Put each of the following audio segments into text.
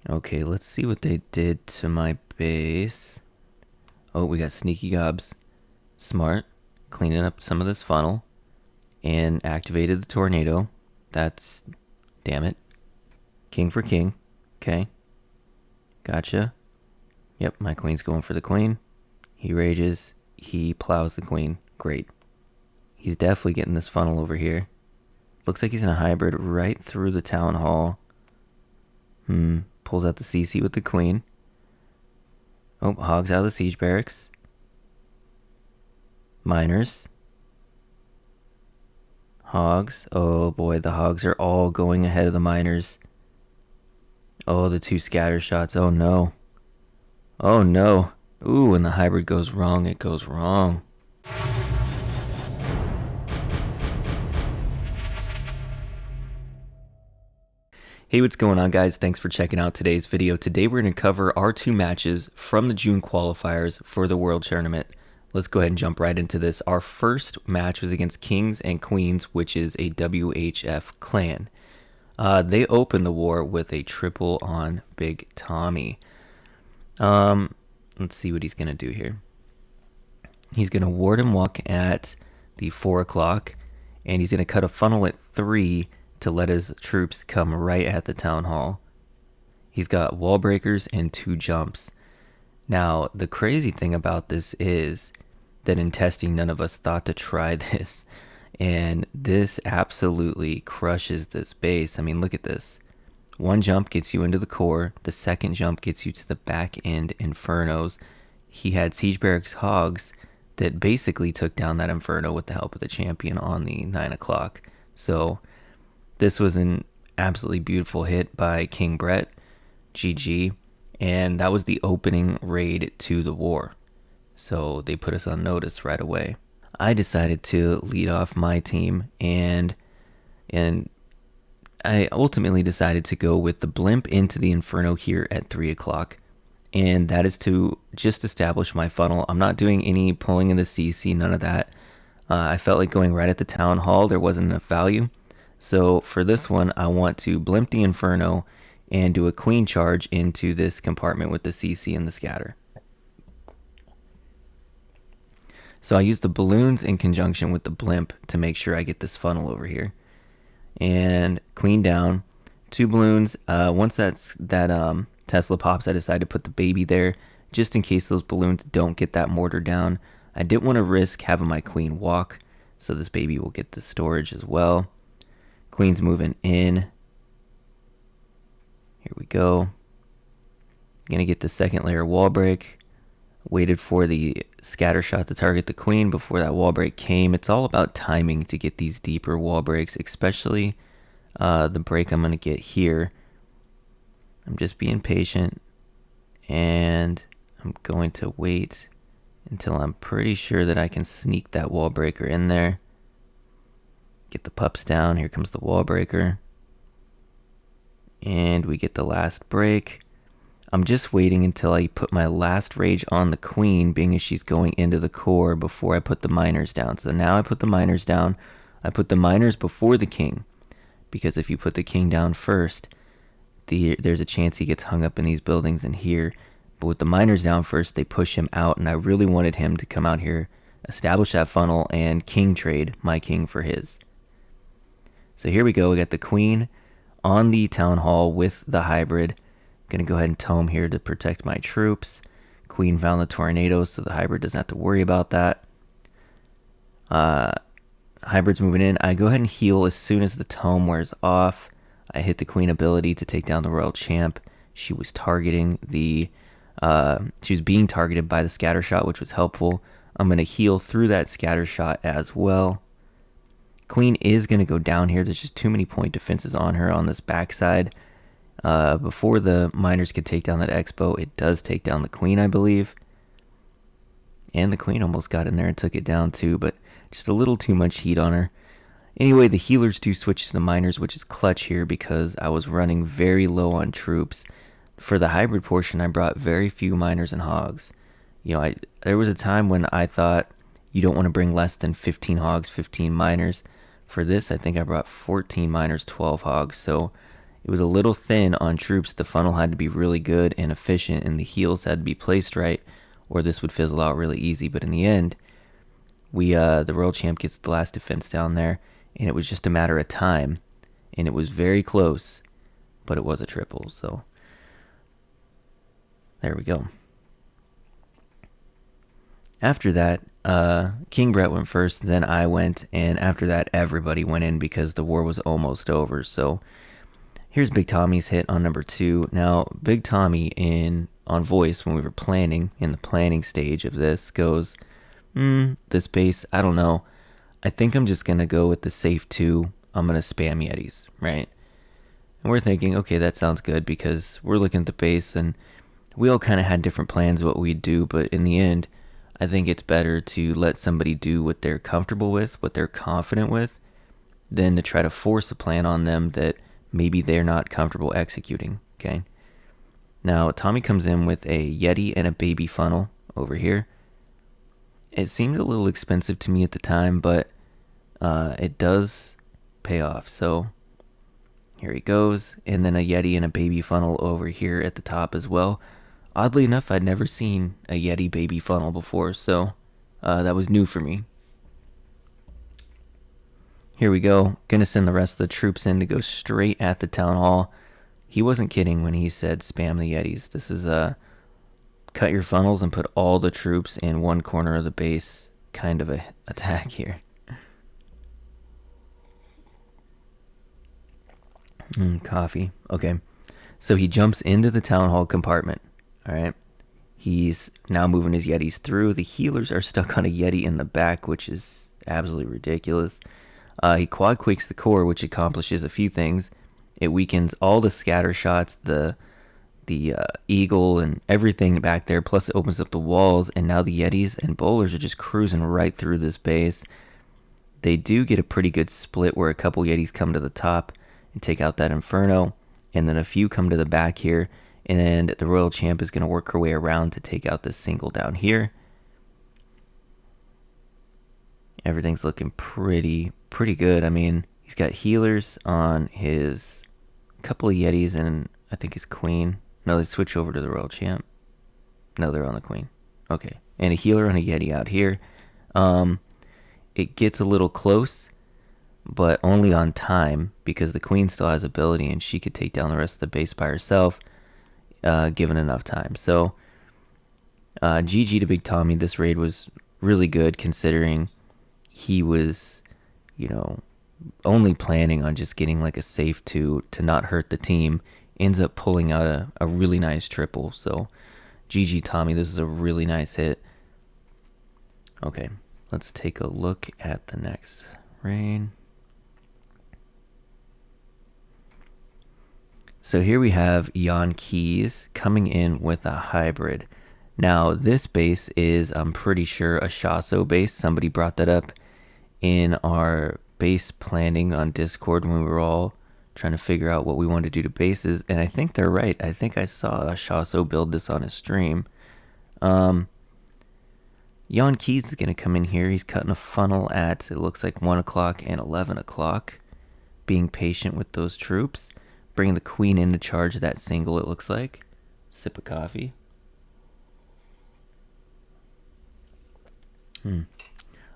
Okay, let's see what they did to my base. Oh, we got sneaky gobs. Smart. Cleaning up some of this funnel. And activated the tornado. That's... Damn it. King for king. Okay. Gotcha. Yep, my queen's going for the queen. He rages. He plows the queen. Great. He's definitely getting this funnel over here. Looks like he's in a hybrid right through the town hall. Pulls out the CC with the queen. Oh, hogs out of the siege barracks. Miners. Hogs. Oh boy, the hogs are all going ahead of the miners. Oh, the two scatter shots. Oh no. Oh no. Ooh, when the hybrid goes wrong, it goes wrong. Hey, what's going on, guys? Thanks for checking out today's video. Today we're going to cover our two matches from the June qualifiers for the World Tournament. Let's go ahead and jump right into this. Our first match was against Kings and Queens, which is a WHF clan. They opened the war with a triple on Big Tommy. Let's see what he's going to do here. He's going to ward and walk at the 4 o'clock, and he's going to cut a funnel at 3 to let his troops come right at the town hall. He's got wall breakers and 2 jumps. Now, the crazy thing about this is that in testing, none of us thought to try this. And this absolutely crushes this base. I mean, look at this. 1 jump gets you into the core. The second jump gets you to the back end infernos. He had siege barracks hogs that basically took down that inferno with the help of the champion on the 9 o'clock. So this was an absolutely beautiful hit by King Brett, GG, and that was the opening raid to the war. So they put us on notice right away. I decided to lead off my team, and I ultimately decided to go with the blimp into the inferno here at 3 o'clock. And that is to just establish my funnel. I'm not doing any pulling in the CC, none of that. I felt like going right at the town hall. There wasn't enough value. So for this one, I want to blimp the inferno and do a queen charge into this compartment with the CC and the scatter. So I use the balloons in conjunction with the blimp to make sure I get this funnel over here. And queen down, 2 balloons. Once that Tesla pops, I decide to put the baby there just in case those balloons don't get that mortar down. I didn't want to risk having my queen walk, so this baby will get the storage as well. Queen's moving in. Here we go. Gonna get the second layer wall break. Waited for the scatter shot to target the queen before that wall break came. It's all about timing to get these deeper wall breaks, especially the break I'm gonna get here. I'm just being patient, and I'm going to wait until I'm pretty sure that I can sneak that wall breaker in there. Get the pups down. Here comes the wall breaker. And we get the last break. I'm just waiting until I put my last rage on the queen, being as she's going into the core, before I put the miners down. So now I put the miners down. I put the miners before the king, because if you put the king down first, there's a chance he gets hung up in these buildings in here. But with the miners down first, they push him out, and I really wanted him to come out here, establish that funnel, and king trade my king for his. So here we go. We got the queen on the town hall with the hybrid. Gonna go ahead and tome here to protect my troops. Queen found the tornado, so the hybrid doesn't have to worry about that. Hybrid's moving in. I go ahead and heal as soon as the tome wears off. I hit the queen ability to take down the royal champ. She was targeting the she was being targeted by the scatter shot, which was helpful. I'm gonna heal through that scatter shot as well. Queen is going to go down here. There's just too many point defenses on her on this backside. Before the miners could take down that expo, it does take down the queen, I believe. And the queen almost got in there and took it down too, but just a little too much heat on her. Anyway, the healers do switch to the miners, which is clutch here because I was running very low on troops. For the hybrid portion, I brought very few miners and hogs. You know, there was a time when I thought you don't want to bring less than 15 hogs, 15 miners. For this, I think I brought 14 miners, 12 hogs, so It was a little thin on troops. The funnel had to be really good and efficient, and the heals had to be placed right, or this would fizzle out really easy. But in the end, the Royal Champ gets the last defense down there, and it was just a matter of time. And it was very close, but it was a triple, so there we go. After that, King Brett went first, then I went, and after that, everybody went in because the war was almost over. So here's Big Tommy's hit on number 2. Now, Big Tommy on voice when we were planning, in the planning stage of this, goes, this base, I don't know. I think I'm just going to go with the safe 2. I'm going to spam Yetis, right? And we're thinking, okay, that sounds good because we're looking at the base and we all kind of had different plans of what we'd do, but in the end, I think it's better to let somebody do what they're comfortable with, what they're confident with, than to try to force a plan on them that maybe they're not comfortable executing, okay? Now, Tommy comes in with a Yeti and a baby funnel over here. It seemed a little expensive to me at the time, but it does pay off. So here he goes, and then a Yeti and a baby funnel over here at the top as well. Oddly enough, I'd never seen a Yeti baby funnel before, so that was new for me. Here we go. Gonna send the rest of the troops in to go straight at the town hall. He wasn't kidding when he said spam the Yetis. This is cut your funnels and put all the troops in one corner of the base kind of a attack here. Coffee. Okay. So he jumps into the town hall compartment. All right. He's now moving his Yetis through. The healers are stuck on a Yeti in the back, which is absolutely ridiculous. He quad quakes the core, which accomplishes a few things. It weakens all the scatter shots, the eagle and everything back there. Plus it opens up the walls, and now the Yetis and bowlers are just cruising right through this base. They do get a pretty good split where a couple Yetis come to the top and take out that Inferno, and then a few come to the back here, and the Royal Champ is going to work her way around to take out this single down here. Everything's looking pretty good. I mean, he's got healers on his couple of Yetis and I think his Queen. No, they switch over to the Royal Champ. No, they're on the Queen. Okay. And a healer on a Yeti out here. It gets a little close, but only on time because the Queen still has ability and she could take down the rest of the base by herself, given enough time. So, GG to Big Tommy. This raid was really good considering he was, only planning on just getting like a safe 2 to not hurt the team. Ends up pulling out a really nice triple. So GG Tommy, this is a really nice hit. Okay, let's take a look at the next raid. So here we have Yong Keys coming in with a hybrid. Now this base is, I'm pretty sure, a Shaso base. Somebody brought that up in our base planning on Discord when we were all trying to figure out what we wanted to do to bases, and I think they're right. I think I saw Shaso build this on his stream. Yong Keys is going to come in here. He's cutting a funnel at, it looks like 1 o'clock and 11 o'clock, being patient with those troops, bringing the Queen in to charge that single, it looks like. Sip of coffee.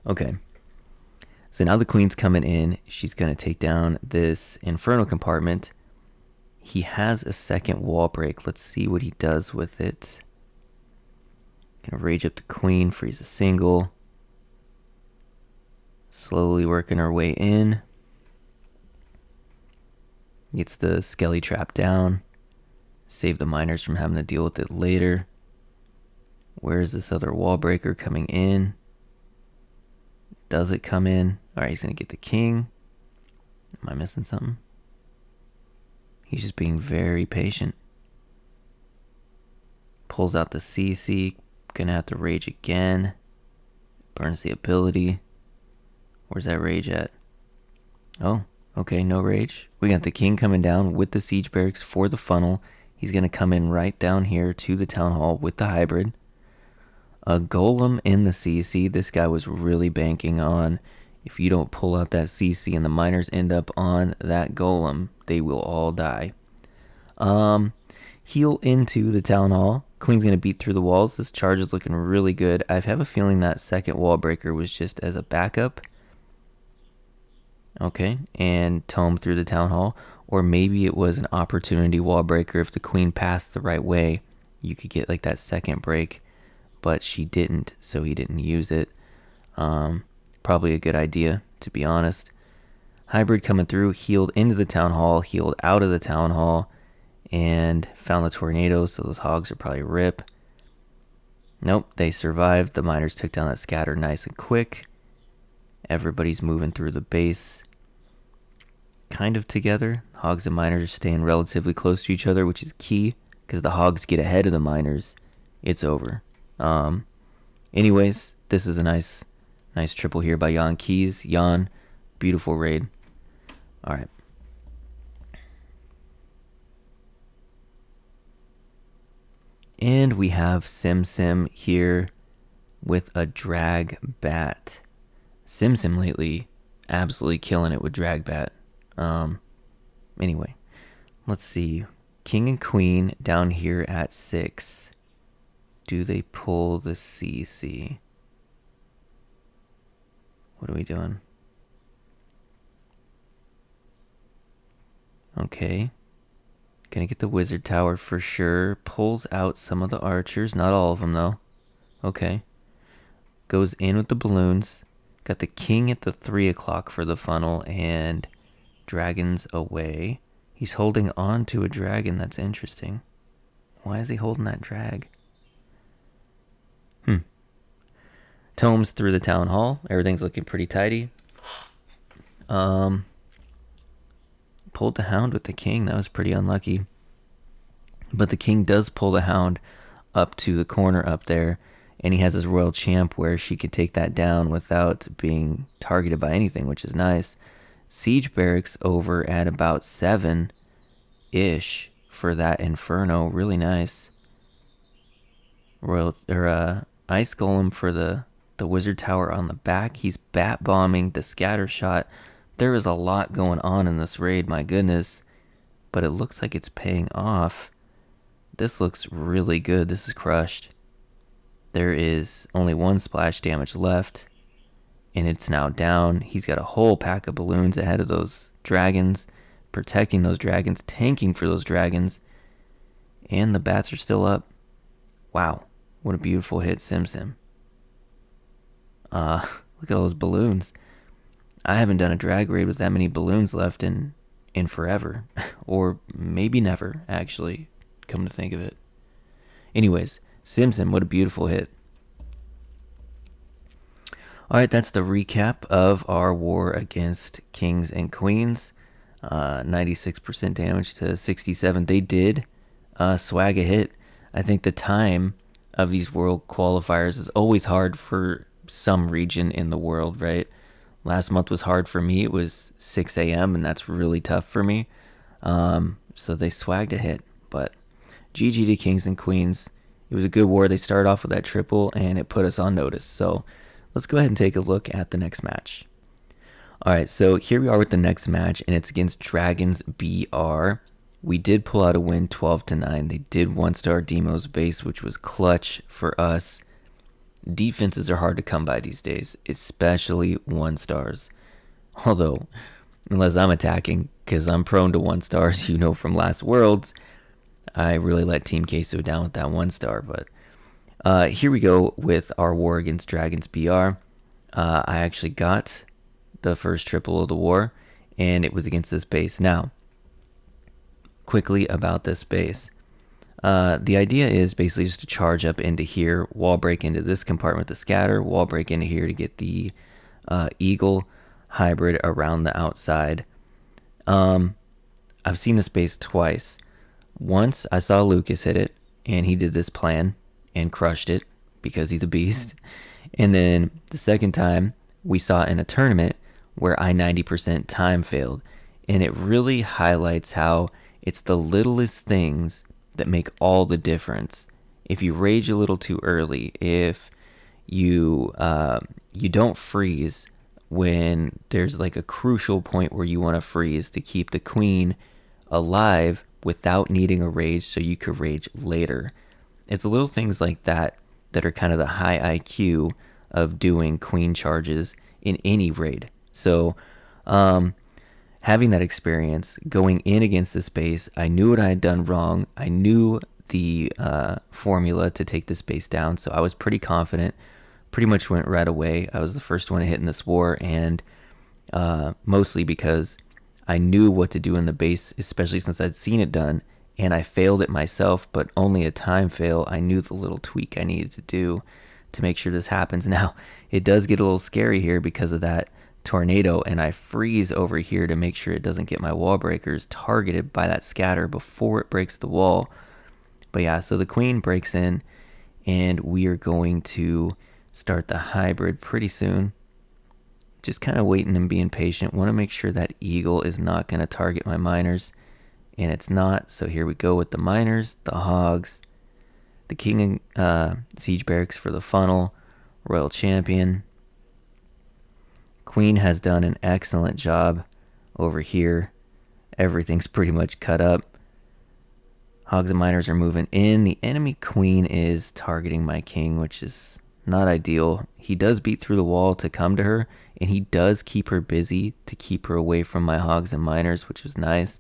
Okay. So now the Queen's coming in. She's going to take down this Inferno compartment. He has a second wall break. Let's see what he does with it. Gonna rage up the Queen, freeze a single. Slowly working her way in. Gets the Skelly trap down. Save the miners from having to deal with it later. Where's this other wall breaker coming in? Does it come in? All right, he's going to get the king. Am I missing something? He's just being very patient. Pulls out the CC. Going to have to rage again. Burns the ability. Where's that rage at? Oh, okay, no rage. We got the king coming down with the siege barracks for the funnel. He's going to come in right down here to the town hall with the hybrid. A golem in the CC. This guy was really banking on, if you don't pull out that CC and the miners end up on that golem, they will all die. Um, Heal into the town hall. Queen's gonna beat through the walls. This charge is looking really good. I have a feeling that second wall breaker was just as a backup. Okay, and tome through the town hall. Or maybe it was an opportunity wall breaker. If the queen pathed the right way, you could get like that second break. But she didn't, so he didn't use it. Probably a good idea, to be honest. Hybrid coming through, healed into the town hall, healed out of the town hall, and found the tornado, so those hogs are probably rip. Nope, they survived. The miners took down that scatter nice and quick. Everybody's moving through the base kind of together. Hogs and miners are staying relatively close to each other, which is key, because the hogs get ahead of the miners. It's over. Anyways, this is a nice triple here by Yong Keys. Yon, beautiful raid. All right. And we have Simsim here with a drag bat. Simsim lately absolutely killing it with drag bat. Anyway, let's see. King and queen down here at 6. Do they pull the CC? What are we doing? Okay. Gonna get the wizard tower for sure. Pulls out some of the archers. Not all of them, though. Okay. Goes in with the balloons. Got the king at the 3 o'clock for the funnel. And dragons away. He's holding on to a dragon. That's interesting. Why is he holding that drag? Tomes through the town hall. Everything's looking pretty tidy. Pulled the hound with the king. That was pretty unlucky. But the king does pull the hound up to the corner up there. And he has his royal champ where she could take that down without being targeted by anything, which is nice. Siege barracks over at about 7-ish for that inferno. Really nice. Ice golem for the wizard tower on the back. He's bat bombing the scatter shot. There is a lot going on in this raid, my goodness. But it looks like it's paying off. This looks really good. This is crushed. There is only 1 splash damage left. And it's now down. He's got a whole pack of balloons ahead of those dragons. Protecting those dragons. Tanking for those dragons. And the bats are still up. Wow. What a beautiful hit, Simsim. Look at all those balloons. I haven't done a drag raid with that many balloons left in forever. Or maybe never, actually, come to think of it. Anyways, Simsim, what a beautiful hit. Alright, that's the recap of our war against kings and queens. 96% damage to 67. They did swag a hit. I think the time of these world qualifiers is always hard for some region in the world, right? Last month was hard for me. It was 6 a.m. and that's really tough for me. So they swagged a hit. But GG to kings and queens. It was a good war. They started off with that triple and it put us on notice. So let's go ahead and take a look at the next match. All right, so here we are with the next match, and it's against Dragons BR. We did pull out a win 12-9. They did 1-star Demo's base, which was clutch for us. Defenses are hard to come by these days, especially 1-stars. Although, unless I'm attacking, because I'm prone to 1-stars, you know from last Worlds, I really let Team Queso down with that 1-star. But here we go with our war against Dragons BR. I actually got the first triple of the war, and it was against this base. Now, quickly about this base. The idea is basically just to charge up into here, wall break into this compartment to scatter, wall break into here to get the eagle hybrid around the outside. I've seen this base twice. Once I saw Lucas hit it, and he did this plan and crushed it because he's a beast. And then the second time we saw it in a tournament where I 90% time failed. And it really highlights how it's the littlest things that make all the difference. If you rage a little too early, if you don't freeze when there's like a crucial point where you want to freeze to keep the queen alive without needing a rage so you could rage later. It's little things like that that are kind of the high IQ of doing queen charges in any raid. So having that experience going in against this base, I knew what I had done wrong. I knew the formula to take this base down, so I was pretty confident. Pretty much went right away. I was the first one to hit in this war, and mostly because I knew what to do in the base, especially since I'd seen it done, and I failed it myself, but only a time fail. I knew the little tweak I needed to do to make sure this happens. Now, it does get a little scary here because of that tornado, and I freeze over here to make sure it doesn't get my wall breakers targeted by that scatter before it breaks the wall. But yeah, so the queen breaks in, and we are going to start the hybrid pretty soon. Just kind of waiting and being patient. Want to make sure that eagle is not going to target my miners, and it's not. So here we go with the miners, the hogs, the king and siege barracks for the funnel, royal champion. Queen has done an excellent job over here. Everything's pretty much cut up. Hogs and miners are moving in. The enemy queen is targeting my king, which is not ideal. He does beat through the wall to come to her, and he does keep her busy to keep her away from my hogs and miners, which is nice.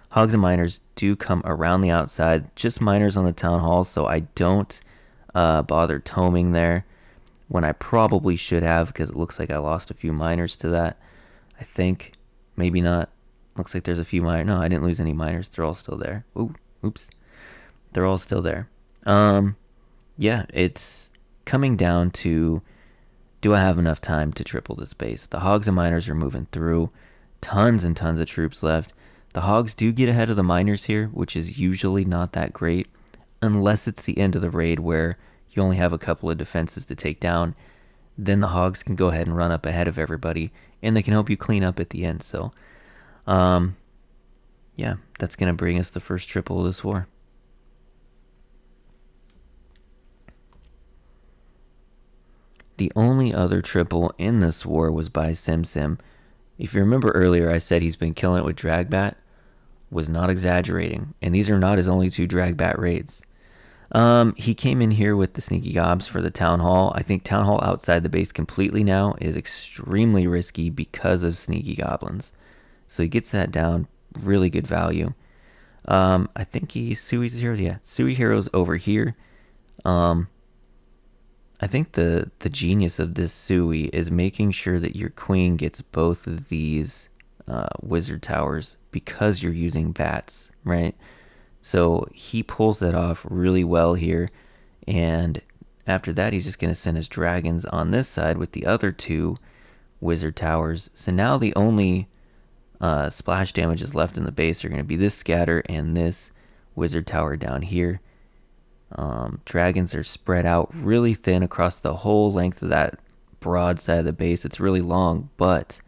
Hogs and miners do come around the outside, just miners on the town hall, so I don't bother toming there when I probably should have, because it looks like I lost a few miners to that. I think. Maybe not. Looks like there's a few miners. No, I didn't lose any miners. They're all still there. Ooh, oops. They're all still there. Yeah, it's coming down to, do I have enough time to triple this base? The hogs and miners are moving through. Tons and tons of troops left. The hogs do get ahead of the miners here, which is usually not that great, unless it's the end of the raid where you only have a couple of defenses to take down. Then the hogs can go ahead and run up ahead of everybody, and they can help you clean up at the end. So, yeah, that's going to bring us the first triple of this war. The only other triple in this war was by Simsim. If you remember earlier, I said he's been killing it with Dragbat. Was not exaggerating. And these are not his only two Dragbat raids. He came in here with the Sneaky Gobs for the Town Hall. I think Town Hall outside the base completely now is extremely risky because of Sneaky Goblins. So he gets that down. Really good value. I think Sui's Heroes. Yeah, Sui Heroes over here. I think the genius of this Sui is making sure that your queen gets both of these wizard towers because you're using bats, right? So he pulls that off really well here, and after that he's just going to send his dragons on this side with the other two wizard towers. So now the only splash damages left in the base are going to be this scatter and this wizard tower down here. Dragons are spread out really thin across the whole length of that broad side of the base. It's really long, but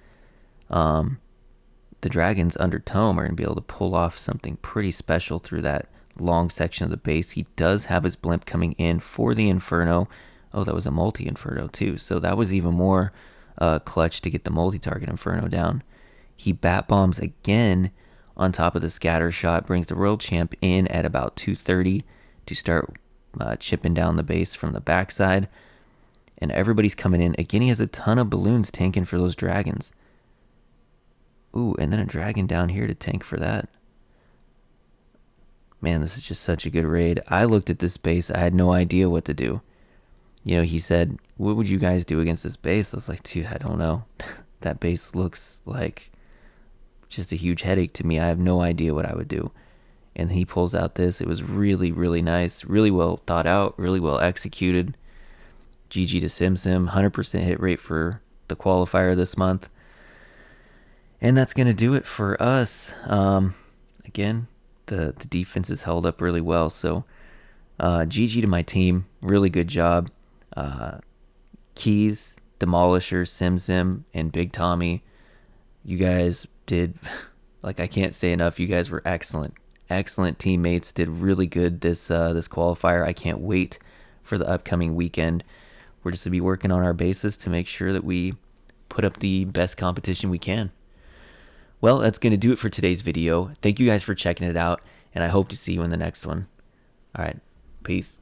the dragons under Tome are going to be able to pull off something pretty special through that long section of the base. He does have his blimp coming in for the Inferno. Oh, that was a multi-Inferno too, so that was even more clutch to get the multi-target Inferno down. He bat bombs again on top of the scatter shot, brings the Royal Champ in at about 230 to start chipping down the base from the backside. And everybody's coming in. Again, he has a ton of balloons tanking for those dragons. Ooh, and then a dragon down here to tank for that. Man, this is just such a good raid. I looked at this base. I had no idea what to do. You know, he said, what would you guys do against this base? I was like, dude, I don't know. That base looks like just a huge headache to me. I have no idea what I would do. And he pulls out this. It was really, really nice. Really well thought out. Really well executed. GG to Simsim. 100% hit rate for the qualifier this month. And that's going to do it for us. Again, the defense is held up really well. So GG to my team. Really good job. Keys, Demolisher, Simsim, and Big Tommy. You guys did, like, I can't say enough. You guys were excellent. Excellent teammates. Did really good this qualifier. I can't wait for the upcoming weekend. We're just going to be working on our bases to make sure that we put up the best competition we can. Well, that's going to do it for today's video. Thank you guys for checking it out. and I hope to see you in the next one. All right, peace.